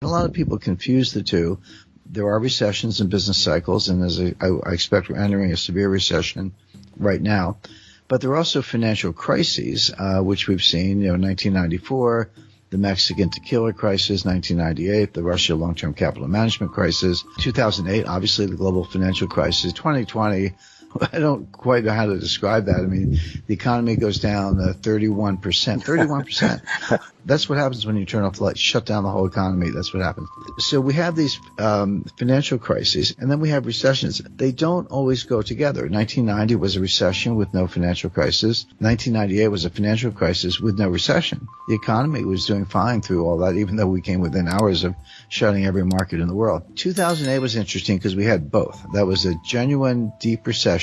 A lot of people confuse the two. There are recessions and business cycles, and as I expect we're entering a severe recession right now. But there are also financial crises, which we've seen, 1994, the Mexican tequila crisis, 1998, the Russia long-term capital management crisis, 2008, obviously the global financial crisis, 2020. I don't quite know how to describe that. I mean, the economy goes down 31%. 31%. That's what happens when you turn off the lights, shut down the whole economy. That's what happens. So we have these financial crises, and then we have recessions. They don't always go together. 1990 was a recession with no financial crisis. 1998 was a financial crisis with no recession. The economy was doing fine through all that, even though we came within hours of shutting every market in the world. 2008 was interesting because we had both. That was a genuine deep recession,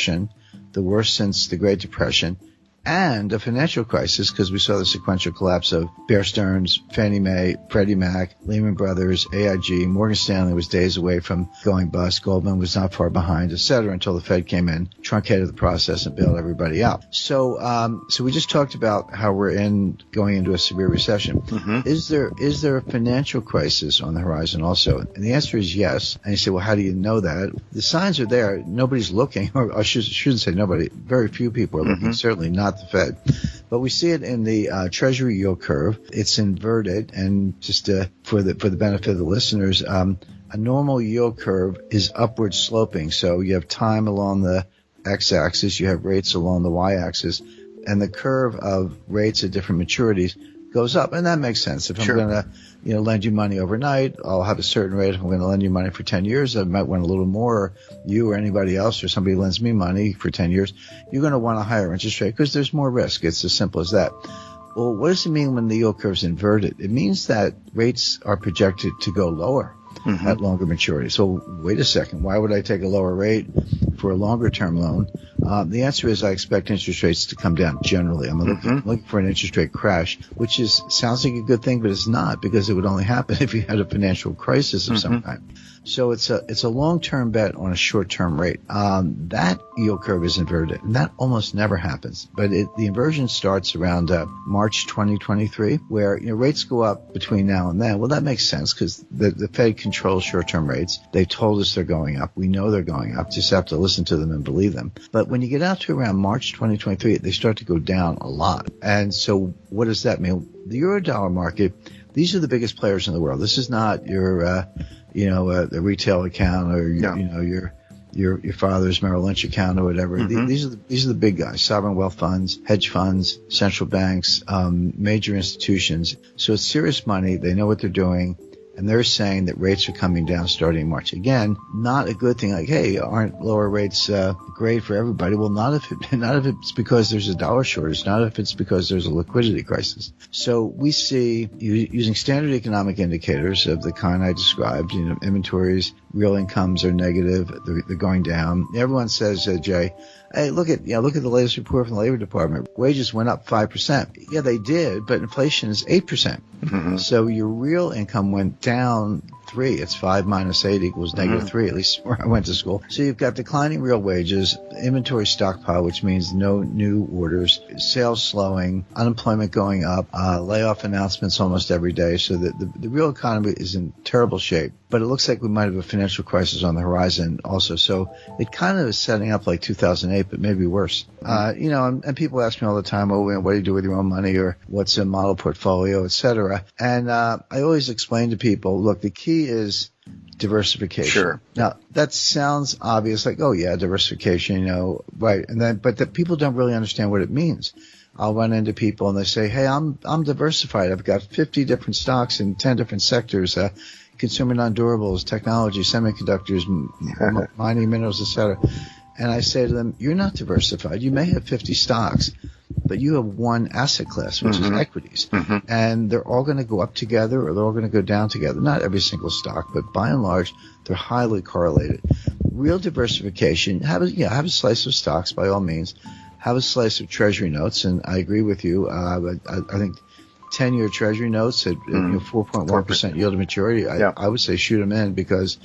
the worst since the Great Depression, and a financial crisis because we saw the sequential collapse of Bear Stearns, Fannie Mae, Freddie Mac, Lehman Brothers, AIG. Morgan Stanley was days away from going bust. Goldman was not far behind, et cetera, until the Fed came in, truncated the process, and bailed everybody out. So we just talked about how we're going into a severe recession. Mm-hmm. Is there a financial crisis on the horizon also? And the answer is yes. And you say, well, how do you know that? The signs are there. Nobody's looking, or I shouldn't say nobody. Very few people are looking. Mm-hmm. Certainly not the Fed. But we see it in the Treasury yield curve. It's inverted, and just for the benefit of the listeners, a normal yield curve is upward sloping. So you have time along the x-axis, you have rates along the y-axis, and the curve of rates at different maturities goes up, and that makes sense. If sure. I'm going to, lend you money overnight, I'll have a certain rate. If I'm going to lend you money for 10 years, I might want a little more. Or you or anybody else or somebody lends me money for 10 years, you're going to want a higher interest rate because there's more risk. It's as simple as that. Well, what does it mean when the yield curve is inverted? It means that rates are projected to go lower. Mm-hmm. At longer maturity. So wait a second. Why would I take a lower rate for a longer term loan? The answer is I expect interest rates to come down generally. I'm looking for an interest rate crash, which sounds like a good thing, but it's not, because it would only happen if you had a financial crisis of some kind. So it's a long-term bet on a short-term rate. That yield curve is inverted, and that almost never happens. But the inversion starts around March 2023, where rates go up between now and then. Well, that makes sense because the Fed controls short-term rates. They've told us they're going up. We know they're going up. Just have to listen to them and believe them. But when you get out to around March 2023, they start to go down a lot. And so what does that mean? The Eurodollar market, these are the biggest players in the world. This is not your the retail account or your father's Merrill Lynch account or whatever. Mm-hmm. These are the big guys: sovereign wealth funds, hedge funds, central banks, major institutions. So it's serious money. They know what they're doing. And they're saying that rates are coming down starting in March. Again, not a good thing. Like, hey, aren't lower rates great for everybody? Well, not if it's because there's a dollar shortage. Not if it's because there's a liquidity crisis. So we see, using standard economic indicators of the kind I described, inventories, real incomes are negative. They're going down. Everyone says, Jay, hey, look at the latest report from the Labor Department. Wages went up 5%. Yeah, they did, but inflation is 8%. Mm-hmm. So your real income went down 3. It's 5 minus 8 equals negative 3, at least where I went to school. So you've got declining real wages, inventory stockpile, which means no new orders, sales slowing, unemployment going up, layoff announcements almost every day. So the real economy is in terrible shape. But it looks like we might have a financial crisis on the horizon also. So it kind of is setting up like 2008, but maybe worse. And people ask me all the time, what do you do with your own money, or what's a model portfolio, et cetera. And I always explain to people, look, the key is diversification. Sure. Now, that sounds obvious, like, oh yeah, diversification, right. But the people don't really understand what it means. I'll run into people and they say, hey, I'm diversified. I've got 50 different stocks in 10 different sectors, consumer non-durables, technology, semiconductors, mining, minerals, et cetera. And I say to them, you're not diversified. You may have 50 stocks, but you have one asset class, which is equities. Mm-hmm. And they're all going to go up together or they're all going to go down together. Not every single stock, but by and large, they're highly correlated. Real diversification, have a slice of stocks by all means. Have a slice of treasury notes. And I agree with you. I think 10-year treasury notes at 4.1% yield to maturity, I would say shoot them in, because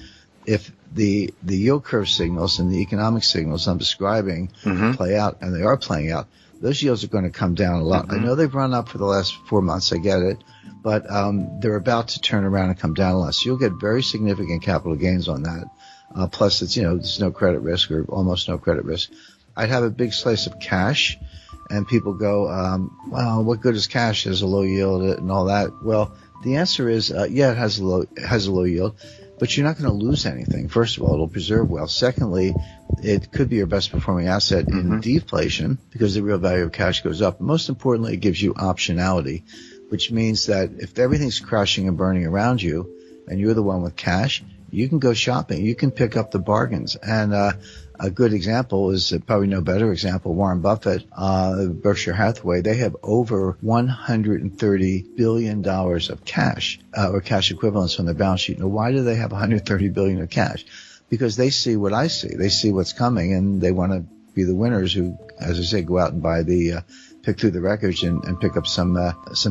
if the yield curve signals and the economic signals I'm describing play out, and they are playing out, those yields are going to come down a lot. I know they've run up for the last 4 months. I get it. But they're about to turn around and come down a lot. So you'll get very significant capital gains on that. Plus, it's, there's no credit risk or almost no credit risk. I'd have a big slice of cash. And people go, well, what good is cash? It has a low yield and all that. Well, the answer is, yeah, it has a low yield, but you're not going to lose anything. First of all, it'll preserve wealth. Secondly, it could be your best performing asset in deflation because the real value of cash goes up. Most importantly, it gives you optionality, which means that if everything's crashing and burning around you and you're the one with cash, you can go shopping. You can pick up the bargains. And a good example is probably no better example, Warren Buffett, Berkshire Hathaway. They have over $130 billion of cash or cash equivalents on their balance sheet. Now, why do they have $130 billion of cash? Because they see what I see. They see what's coming, and they want to be the winners who, as I say, go out and buy pick through the wreckage and pick up some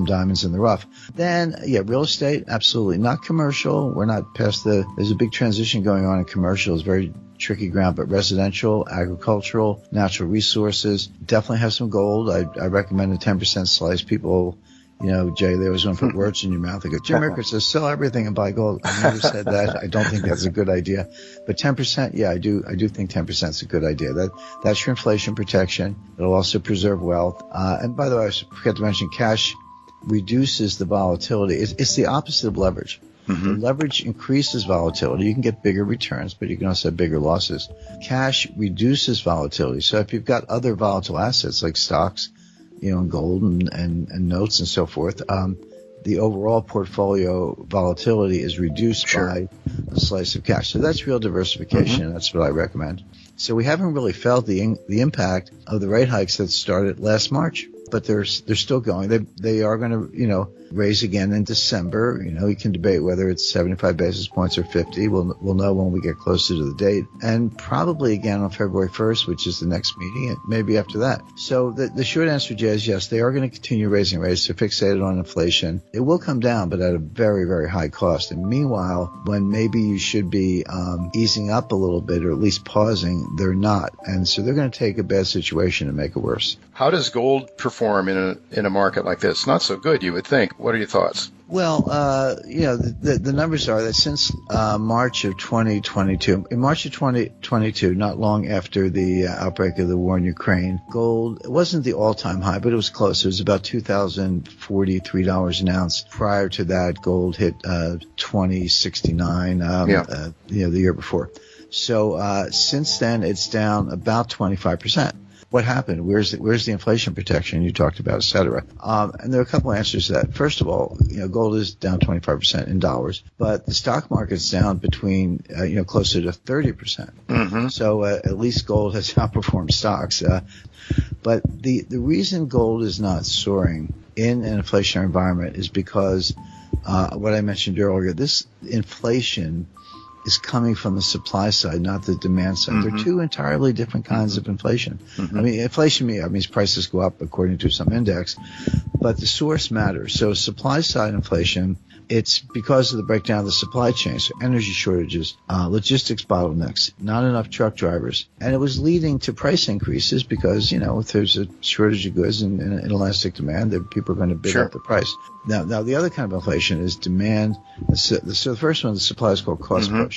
diamonds in the rough. Then, yeah, real estate, absolutely. Not commercial. We're not past there's a big transition going on in commercial. It's very tricky ground, but residential, agricultural, natural resources, definitely have some gold. I recommend a 10% slice. People, Jay, they always want to put words in your mouth. They go, Jim Rickards says, sell everything and buy gold. I never said that. I don't think that's a good idea. But 10%, yeah, I do think 10% is a good idea. That's your inflation protection. It'll also preserve wealth. And by the way, I forgot to mention cash reduces the volatility. It's the opposite of leverage. The leverage increases volatility. You can get bigger returns, but you can also have bigger losses. Cash reduces volatility. So if you've got other volatile assets like stocks, and gold and notes and so forth, the overall portfolio volatility is reduced by a slice of cash. So that's real diversification. That's what I recommend. So we haven't really felt the impact of the rate hikes that started last March, but they're still going. They are going to, raise again in December. You can debate whether it's 75 basis points or 50. We'll know when we get closer to the date, and probably again on February 1st, which is the next meeting, and maybe after that. So the short answer, Jay, is yes, they are going to continue raising rates. They're fixated on inflation. It will come down, but at a very, very high cost. And meanwhile, when maybe you should be easing up a little bit or at least pausing, they're not. And so they're going to take a bad situation and make it worse. How does gold perform in a market like this? Not so good, you would think. What are your thoughts? Well, the numbers are that since March of 2022, in March of 2022, not long after the outbreak of the war in Ukraine, gold, it wasn't the all-time high, but it was close. It was about $2,043 an ounce. Prior to that, gold hit $2,069, the year before. So since then, it's down about 25%. What happened? Where's the inflation protection you talked about, et cetera? And there are a couple of answers to that. First of all, gold is down 25% in dollars, but the stock market's down between, closer to 30%. So at least gold has outperformed stocks. But the reason gold is not soaring in an inflationary environment is because what I mentioned earlier, this inflation is coming from the supply side, not the demand side. They're two entirely different kinds of inflation. I mean, inflation means prices go up according to some index, but the source matters. So supply side inflation, it's because of the breakdown of the supply chain. So energy shortages, logistics bottlenecks, not enough truck drivers. And it was leading to price increases because, if there's a shortage of goods and inelastic demand, then people are going to bid up the price. Now the other kind of inflation is demand. So the first one, the supply is called cost push.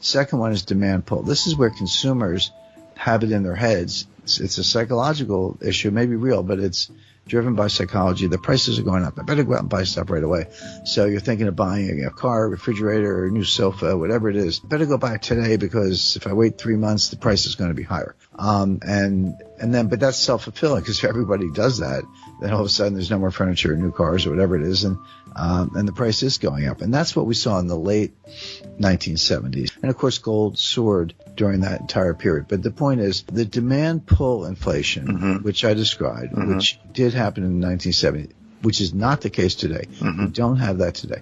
Second one is demand pull. This is where consumers have it in their heads. It's a psychological issue, maybe real, but it's driven by psychology. The prices are going up. I better go out and buy stuff right away. So you're thinking of buying a car, a refrigerator, or a new sofa, whatever it is. Better go buy it today because if I wait 3 months, the price is going to be higher. But that's self-fulfilling because if everybody does that, then all of a sudden there's no more furniture or new cars or whatever it is, and the price is going up. And that's what we saw in the late 1970s. And of course, gold soared during that entire period. But the point is, the demand pull inflation, which I described, which did happen in the 1970s, which is not the case today. We don't have that today.